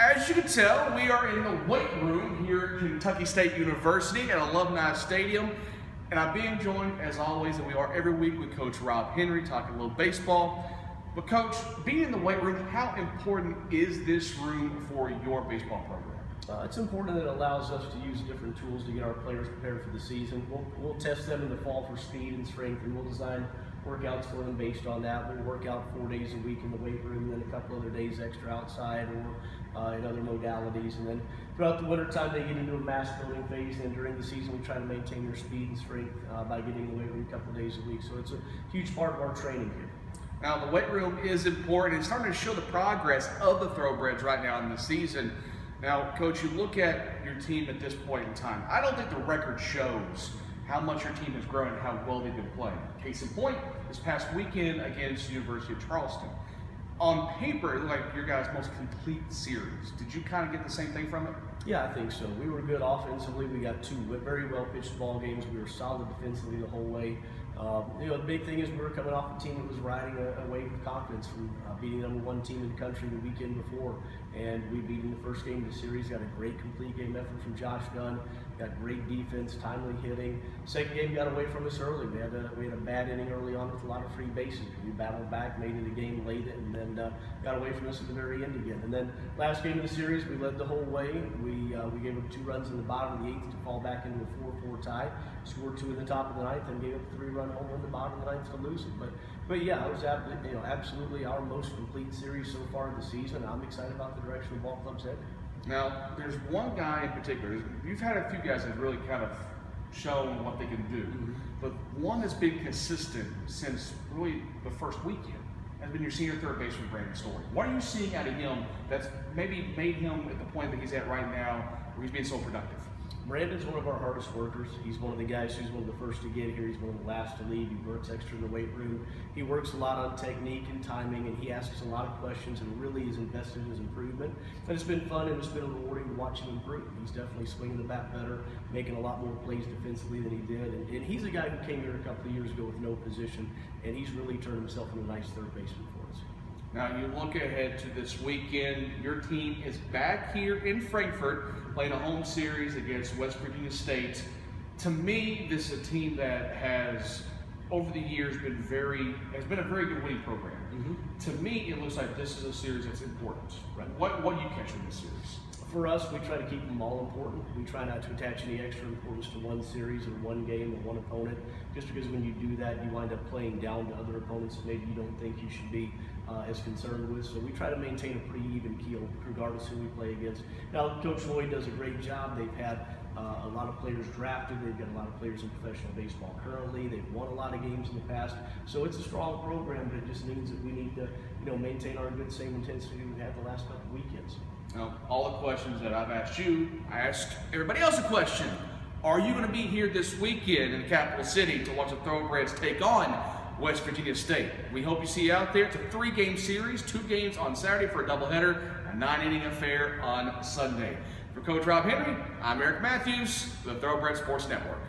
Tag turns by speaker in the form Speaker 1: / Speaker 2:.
Speaker 1: As you can tell, we are in the weight room here at Kentucky State University at Alumni Stadium. And I'm being joined, as always, and we are every week with Coach Rob Henry, talking a little baseball. But Coach, being in the weight room, how important is this room for your baseball program?
Speaker 2: It's important that it allows us to use different tools to get our players prepared for the season. We'll test them in the fall for speed and strength, and we'll design workouts for them based on that. We'll work out 4 days a week in the weight room, and then a couple other days extra outside or in other modalities. And then throughout the wintertime, they get into a mass building phase, and during the season, we try to maintain their speed and strength by getting in the weight room a couple of days a week. So it's a huge part of our training here.
Speaker 1: Now, the weight room is important. It's starting to show the progress of the Thoroughbreds right now in the season. Now, Coach, you look at your team at this point in time. I don't think the record shows how much your team has grown and how well they've been playing. Case in point, this past weekend against the University of Charleston. On paper, it looked like your guys' most complete series. Did you kind of get the same thing from it?
Speaker 2: Yeah, I think so. We were good offensively. We got two very well-pitched ball games. We were solid defensively the whole way. The big thing is we were coming off a team that was riding a wave of confidence from beating the #1 team in the country the weekend before. And we beat in the first game of the series, got a great complete game effort from Josh Dunn, got great defense, timely hitting. Second game got away from us early. We had a bad inning early on with a lot of free bases. We battled back, made it a game late, and then got away from us at the very end again. And then last game of the series, we led the whole way. We gave up 2 runs in the bottom of the 8th to fall back into a 4-4 tie. Scored 2 in the top of the 9th, and gave up a 3-run home run in the bottom of the 9th to lose it. But yeah, it was absolutely our most complete series so far this season. I'm excited about the direction the ball club's headed.
Speaker 1: Now, there's one guy in particular. You've had a few guys that really kind of shown what they can do, but one that's been consistent since really the first weekend has been your senior third baseman, Brandon Story. What are you seeing out of him that's maybe made him at the point that he's at right now where he's being so productive?
Speaker 2: Brandon's one of our hardest workers. He's one of the guys who's one of the first to get here. He's one of the last to leave. He works extra in the weight room. He works a lot on technique and timing, and he asks a lot of questions and really is invested in his improvement. And it's been fun and it's been rewarding to watch him improve. He's definitely swinging the bat better, making a lot more plays defensively than he did. And he's a guy who came here a couple of years ago with no position, and he's really turned himself into a nice third baseman for us.
Speaker 1: Now, you look ahead to this weekend. Your team is back here in Frankfort playing a home series against West Virginia State. To me, this is a team that has, over the years, has been a very good winning program. To me, it looks like this is a series that's important.
Speaker 2: Right.
Speaker 1: What do you catch from this series?
Speaker 2: For us, we try to keep them all important. We try not to attach any extra importance to one series or one game or one opponent, just because when you do that, you wind up playing down to other opponents that maybe you don't think you should be as concerned with. So we try to maintain a pretty even keel, regardless who we play against. Now, Coach Lloyd does a great job. They've had a lot of players drafted. They've got a lot of players in professional baseball currently. They've won a lot of games in the past. So it's a strong program, but it just means that we need to, maintain our good same intensity we've had the last couple of weekends.
Speaker 1: Now, all the questions that I've asked you, I asked everybody else a question. Are you going to be here this weekend in the capital city to watch the Thoroughbreds take on West Virginia State? We hope you see you out there. It's a 3-game series, 2 games on Saturday for a doubleheader, a 9-inning affair on Sunday. For Coach Rob Henry, I'm Eric Matthews, the Thoroughbred Sports Network.